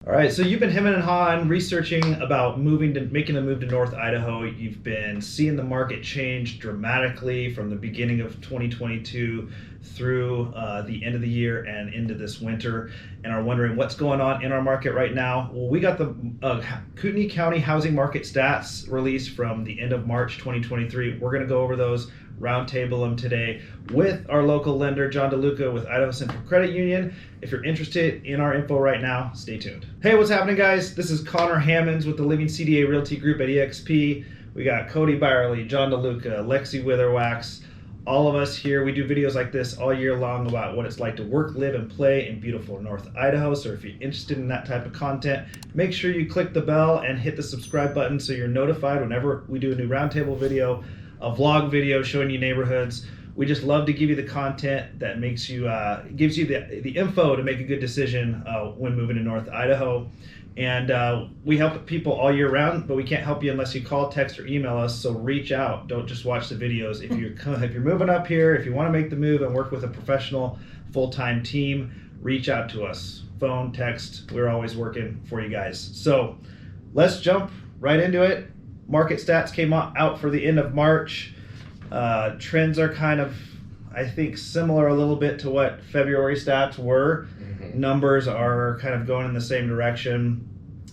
All right, so you've been hemming and hawing, researching about making a move to North Idaho. You've been seeing the market change dramatically from the beginning of 2022 through the end of the year and into this winter, and are wondering what's going on in our market right now. Well, we got the Kootenai County housing market stats released from the end of March 2023. We're going to go over those, roundtable them today with our local lender, John DeLuca with Idaho Central Credit Union. If you're interested in our info right now, stay tuned. Hey, what's happening, guys? This is Connor Hammonds with the Living CDA Realty Group at EXP. We got Cody Byerly, John DeLuca, Lexi Witherwax, all of us here. We do videos like this all year long about what it's like to work, live, and play in beautiful North Idaho. So if you're interested in that type of content, make sure you click the bell and hit the subscribe button so you're notified whenever we do a new roundtable video, a vlog video showing you neighborhoods. We just love to give you the content that makes you, gives you the info to make a good decision when moving to North Idaho. And we help people all year round, but we can't help you unless you call, text, or email us. So reach out. Don't just watch the videos. If you're moving up here, if you want to make the move and work with a professional full-time team, reach out to us. Phone, text. We're always working for you guys. So let's jump right into it. Market stats came out for the end of March. Trends are kind of, I think, similar a little bit to what February stats were. Mm-hmm. Numbers are kind of going in the same direction.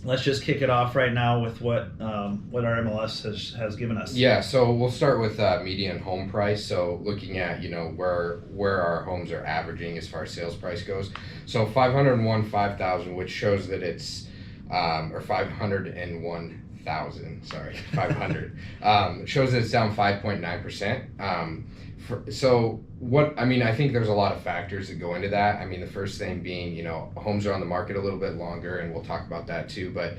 Let's just kick it off right now with what our MLS has given us. Yeah, so we'll start with median home price. So looking at where our homes are averaging as far as sales price goes. So 501,000, which shows that it's or 501,000. Sorry, 500 shows that it's down 5.9%. So I think there's a lot of factors that go into that. I mean, the first thing being, homes are on the market a little bit longer, and we'll talk about that too. But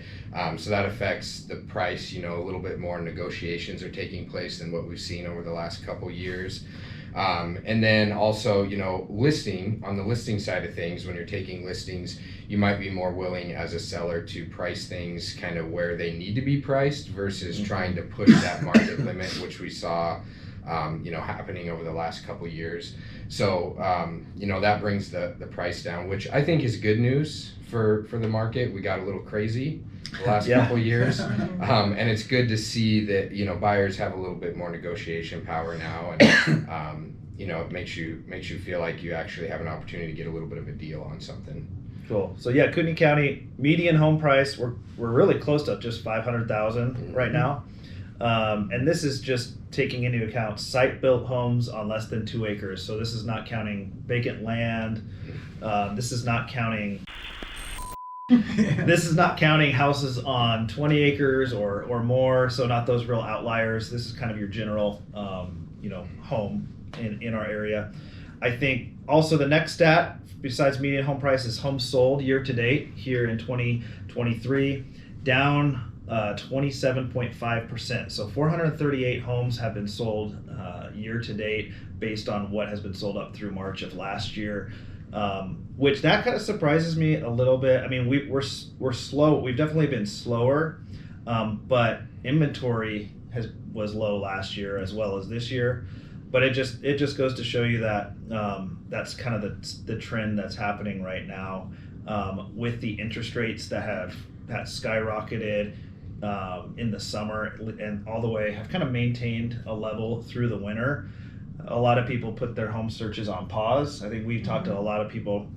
so that affects the price, a little bit more. Negotiations are taking place than what we've seen over the last couple years. And then also, on the listing side of things, when you're taking listings, you might be more willing as a seller to price things kind of where they need to be priced versus trying to push that market limit, which we saw happening over the last couple years. So, that brings the price down, which I think is good news for the market. We got a little crazy the last couple years. And it's good to see that, buyers have a little bit more negotiation power now. And, it makes you feel like you actually have an opportunity to get a little bit of a deal on something. Cool. So yeah, Kootenai County median home price, we're really close to just 500,000 right now. And this is just taking into account site-built homes on less than 2 acres. So this is not counting vacant land. This is not counting houses on 20 acres or more. So not those real outliers. This is kind of your general, home in our area. I think also the next stat, besides median home price, is homes sold year to date here in 2023, down 27.5%. So 438 homes have been sold year to date based on what has been sold up through March of last year, which that kind of surprises me a little bit. I mean, we're slow. We've definitely been slower, but inventory was low last year as well as this year. But it just goes to show you that that's kind of the trend that's happening right now with the interest rates that skyrocketed in the summer and all the way have kind of maintained a level through the winter. A lot of people put their home searches on pause. I think we've talked to a lot of people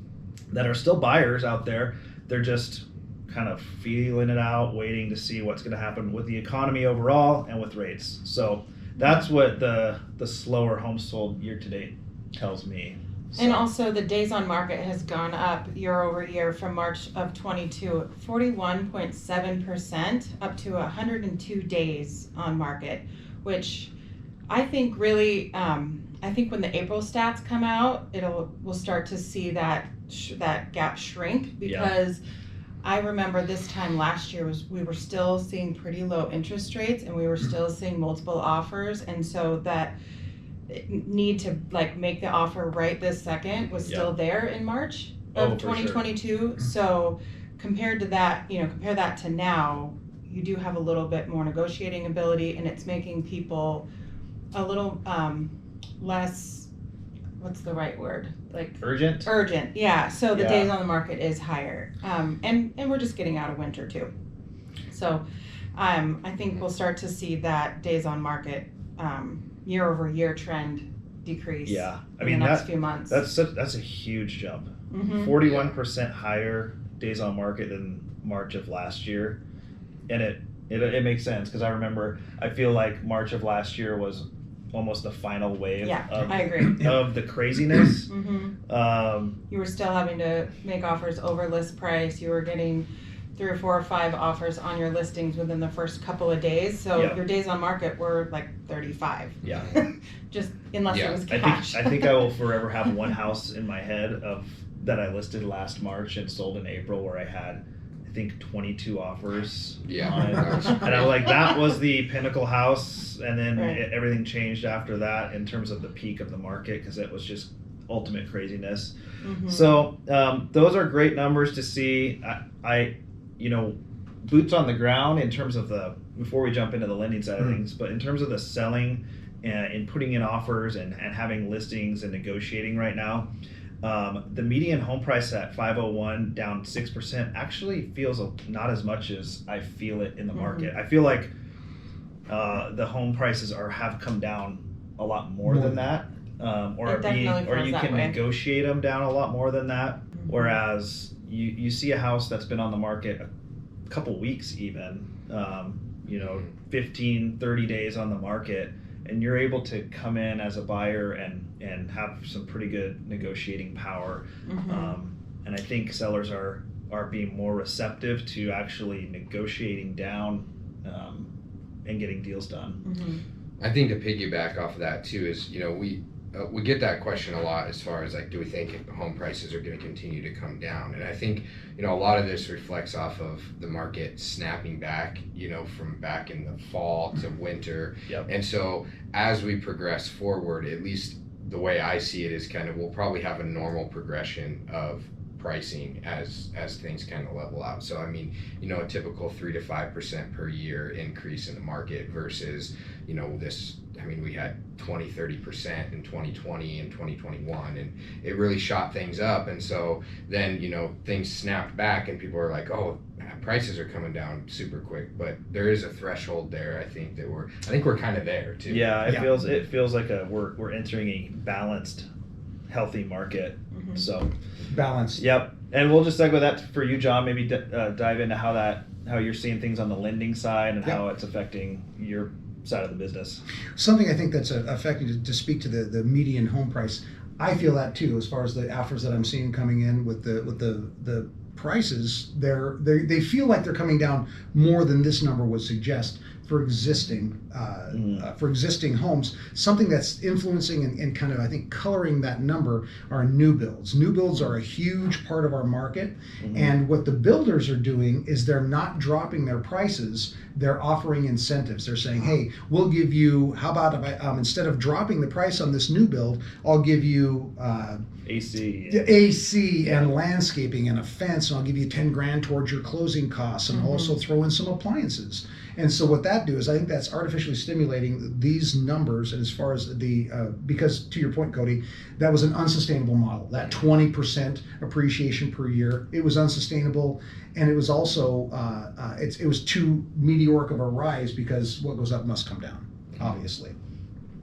that are still buyers out there. They're just kind of feeling it out, waiting to see what's going to happen with the economy overall and with rates. So that's what the slower homes sold year to date tells me. So. And also the days on market has gone up year over year from March of 22, 41.7% up to 102 days on market, which I think really, I think when the April stats come out, we'll start to see that gap shrink, because I remember this time last year we were still seeing pretty low interest rates and we were still seeing multiple offers, and so that need to make the offer right this second was still there in March of 2022. Sure. So compared to that, compare that to now, you do have a little bit more negotiating ability, and it's making people a little less what's the right word? Like Urgent? urgent. Yeah. So the Yeah. days on the market is higher. And we're just getting out of winter too. So I think we'll start to see that days on market year over year trend decrease. Yeah. I in mean, the next few months. that's a huge jump. Mhm. 41% higher days on market than March of last year. And it makes sense because I feel like March of last year was almost the final wave Yeah, of, I agree. of the craziness. Mhm. You were still having to make offers over list price. You were getting 3 or 4 or 5 offers on your listings within the first couple of days. So Yeah. your days on market were like 35. Yeah. Just unless Yeah. it was I cash. think I will forever have one house in my head that I listed last March and sold in April where I had, I think, 22 offers Yeah. on it. And I was like, that was the pinnacle house. And then Right. everything changed after that in terms of the peak of the market because it was just ultimate craziness. Mhm. So those are great numbers to see. I boots on the ground in terms of before we jump into the lending side of things, but in terms of the selling and putting in offers and having listings and negotiating right now, the median home price at 501 down 6% actually feels not as much as I feel it in the market. I feel like the home prices have come down a lot more than that, or It definitely feels you that can way. negotiate them down a lot more than that. Whereas you see a house that's been on the market a couple weeks even, 15, 30 days on the market, and you're able to come in as a buyer and have some pretty good negotiating power. And I think sellers are being more receptive to actually negotiating down and getting deals done. I think to piggyback off of that too is, we get that question a lot as far as like, do we think home prices are going to continue to come down? And I think, a lot of this reflects off of the market snapping back, from back in the fall to winter. Yep. And so as we progress forward, at least the way I see it is kind of, we'll probably have a normal progression of pricing as things kind of level out. So I mean, a typical 3 to 5% per year increase in the market versus, we had 20-30% in 2020 and 2021, and it really shot things up. And so then things snapped back and people are like, oh, prices are coming down super quick. But there is a threshold there. I think we're kind of there too. Yeah, it feels like we're entering a balanced, healthy market. So balance. Yep. And we'll just segue that for you, John. Maybe dive into how you're seeing things on the lending side and how it's affecting your side of the business. Something I think that's affecting, to speak to the median home price. I feel that too, as far as the offers that I'm seeing coming in with the prices. They feel like they're coming down more than this number would suggest for existing homes. Something that's influencing and kind of, I think, coloring that number are new builds. New builds are a huge part of our market, and what the builders are doing is they're not dropping their prices. They're offering incentives. They're saying, hey, we'll give you, how about if I, instead of dropping the price on this new build, I'll give you AC and landscaping and a fence, and I'll give you 10 grand towards your closing costs, and also throw in some appliances. And so what that do is, I think that's artificially stimulating these numbers. And as far as because to your point, Cody, that was an unsustainable model. That 20% appreciation per year, it was unsustainable, and it was also it was too meteoric of a rise, because what goes up must come down, obviously.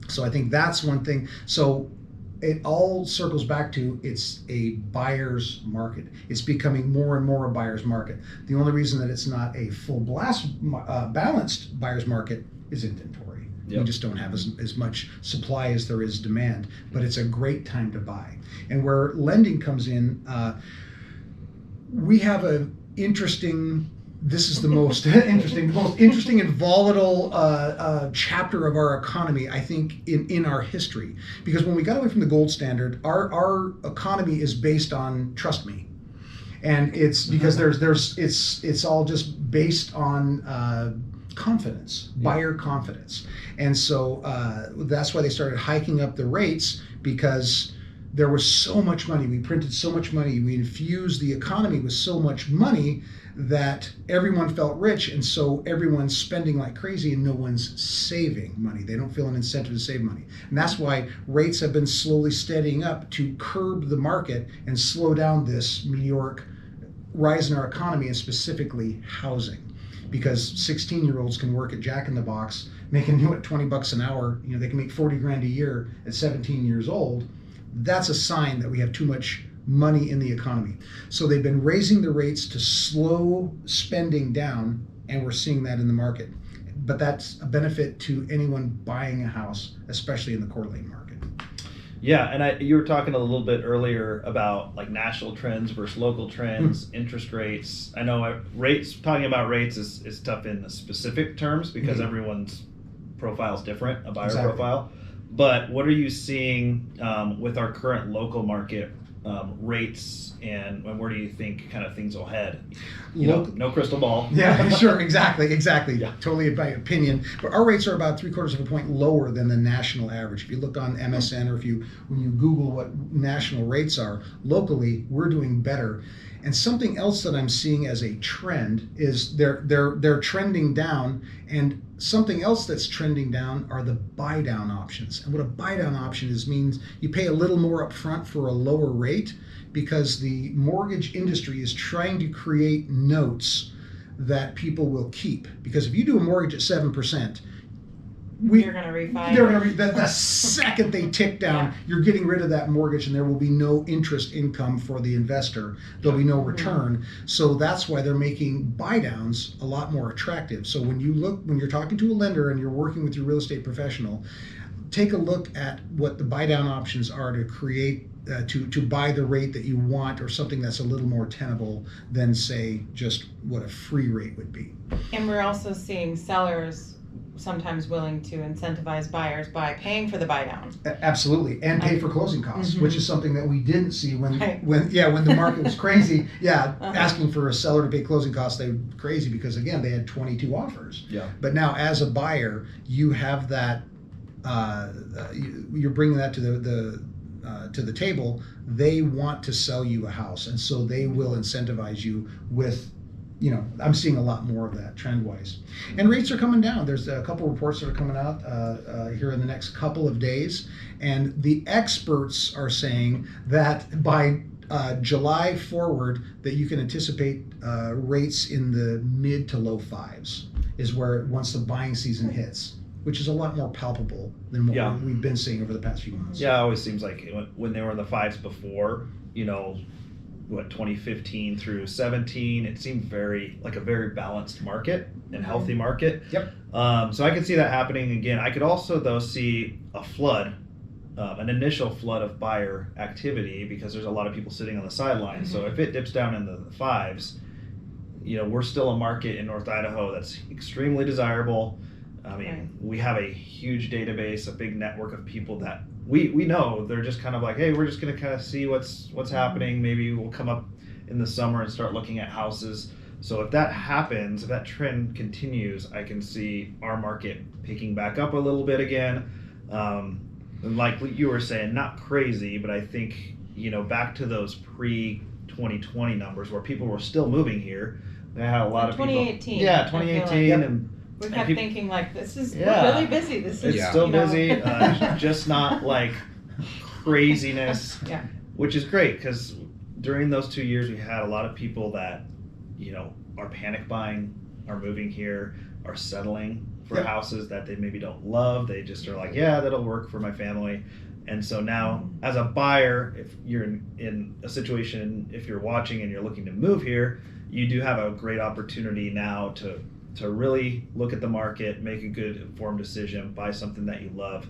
So I think that's one thing. So it all circles back to, it's a buyer's market. It's becoming more and more a buyer's market. The only reason that it's not a full balanced buyer's market is inventory. Yep. We just don't have as much supply as there is demand, but it's a great time to buy. And where lending comes in, we have an interesting, this is the most interesting and volatile chapter of our economy, I think, in our history. Because when we got away from the gold standard, our economy is based on trust me, and it's because it's all just based on confidence, buyer confidence, and so that's why they started hiking up the rates, because there was so much money. We printed so much money. We infused the economy with so much money that everyone felt rich, and so everyone's spending like crazy and no one's saving money. They don't feel an incentive to save money. And that's why rates have been slowly steadying up to curb the market and slow down this meteoric rise in our economy, and specifically housing. Because 16-year-olds can work at Jack in the Box making $20 an hour. They can make 40 grand a year at 17 years old. That's a sign that we have too much money in the economy. So they've been raising the rates to slow spending down, and we're seeing that in the market. But that's a benefit to anyone buying a house, especially in the Coeur d'Alene market. Yeah, and you were talking a little bit earlier about like national trends versus local trends, interest rates. I know talking about rates is tough in specific terms because everyone's profile is different, a buyer profile. But what are you seeing with our current local market rates, and where do you think kind of things will head? No crystal ball. Yeah, sure, exactly. Yeah. Totally my opinion. But our rates are about 3/4 of a point lower than the national average. If you look on MSN, or when you Google what national rates are, locally we're doing better. And something else that I'm seeing as a trend is they're trending down, and something else that's trending down are the buy down options. And what a buy down option means you pay a little more up front for a lower rate, because the mortgage industry is trying to create notes that people will keep. Because if you do a mortgage at 7%, you're going to refi. The second they tick down, you're getting rid of that mortgage, and there will be no interest income for the investor. There'll be no return. So that's why they're making buy downs a lot more attractive. So when you're talking to a lender and you're working with your real estate professional, take a look at what the buy down options are to create to buy the rate that you want, or something that's a little more tenable than, say, just what a free rate would be. And we're also seeing sellers sometimes willing to incentivize buyers by paying for the buy down. Absolutely, and pay for closing costs, which is something that we didn't see when the market was crazy. Asking for a seller to pay closing costs, they were crazy because again they had 22 offers. Yeah. But now as a buyer, you have that. You're bringing that to the table. They want to sell you a house, and so they will incentivize you with. I'm seeing a lot more of that trend-wise. And rates are coming down. There's a couple reports that are coming out here in the next couple of days. And the experts are saying that by July forward, that you can anticipate rates in the mid to low fives is where once the buying season hits, which is a lot more palpable than what we've been seeing over the past few months. Yeah, it always seems like when they were in the fives before, 2015 through 17, it seemed very balanced market and healthy market. Yep. So I could see that happening again. I could also though see a flood, an initial flood of buyer activity, because there's a lot of people sitting on the sidelines. So if it dips down into the fives, we're still a market in North Idaho that's extremely desirable. I mean, we have a huge database, a big network of people that we know. They're just kind of like, hey, we're just going to kind of see what's happening. Maybe we'll come up in the summer and start looking at houses. So if that happens, if that trend continues, I can see our market picking back up a little bit again. And like you were saying, not crazy, but I think, back to those pre-2020 numbers where people were still moving here. They had a lot of 2018. people. Yeah, 2018. And we kept thinking like, we're really busy. This is it's still busy, just not like craziness. Yeah. Which is great, because during those 2 years we had a lot of people that, are panic buying, are moving here, are settling for houses that they maybe don't love. They just are like, yeah, that'll work for my family. And so now, as a buyer, if you're in a situation, if you're watching and you're looking to move here, you do have a great opportunity now to really look at the market, make a good informed decision, buy something that you love.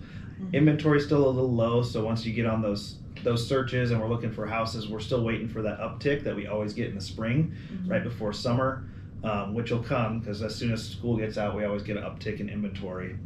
Inventory's still a little low, so once you get on those searches and we're looking for houses, we're still waiting for that uptick that we always get in the spring, right before summer, which will come because as soon as school gets out, we always get an uptick in inventory.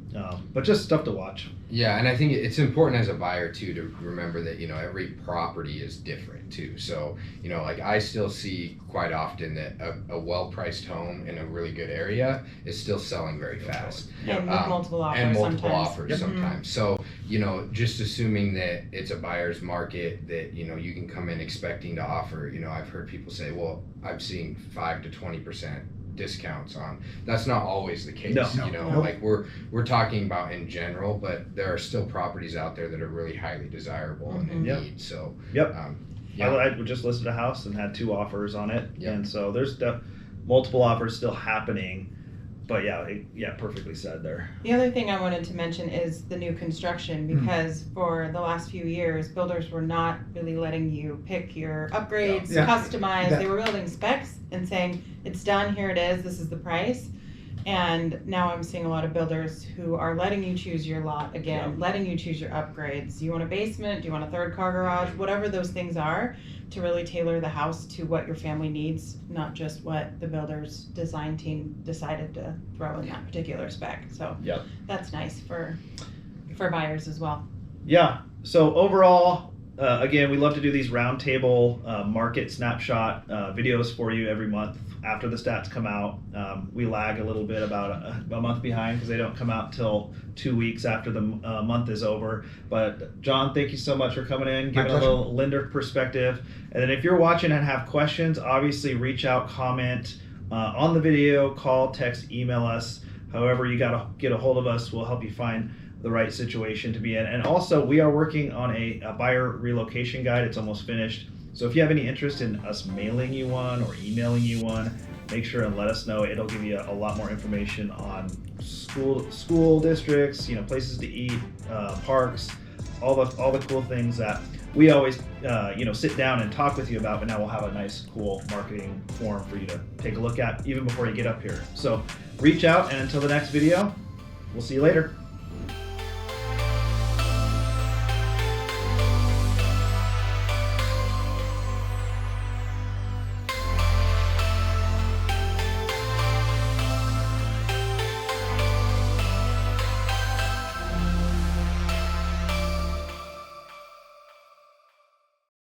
But just stuff to watch. Yeah, and I think it's important as a buyer too to remember that, you know, every property is different too. So, you know, like I still see quite often that a well-priced home in a really good area is still selling very fast. And with multiple offers And multiple sometimes. offers sometimes. So, you know, just assuming that it's a buyer's market, that, you know, you can come in expecting to offer, you know, I've heard people say, well, I've seen 5 to 20% discounts on. That's not always the case. No. You know, No. like we're talking about in general, but there are still properties out there that are really highly desirable and in Yep. need. So, Yep. yeah. I just listed a house and had 2 offers on it, Yep. and so there's multiple offers still happening. But perfectly said there. The other thing I wanted to mention is the new construction, because for the last few years, builders were not really letting you pick your upgrades, Yeah. customize. That- They were building specs and saying, it's done, here it is, this is the price. And now I'm seeing a lot of builders who are letting you choose your lot again, letting you choose your upgrades. Do you want a basement? Do you want a 3rd car garage? Whatever those things are, to really tailor the house to what your family needs, not just what the builder's design team decided to throw in that particular spec. So Yep. that's nice for buyers as well. Yeah. So overall, again, we love to do these roundtable market snapshot videos for you every month after the stats come out. We lag a little bit, about a month behind, because they don't come out till 2 weeks after the month is over. But John, thank you so much for coming in, giving a little lender perspective. And then if you're watching and have questions, obviously reach out, comment on the video, call, text, email us. However you got to get a hold of us, we'll help you find the right situation to be in. And also, we are working on a buyer relocation guide. It's almost finished. So if you have any interest in us mailing you one or emailing you one, make sure and let us know. It'll give you a lot more information on school districts, you know, places to eat, parks, all the cool things that we always sit down and talk with you about. But now we'll have a nice, cool marketing form for you to take a look at even before you get up here. So reach out, and until the next video, we'll see you later.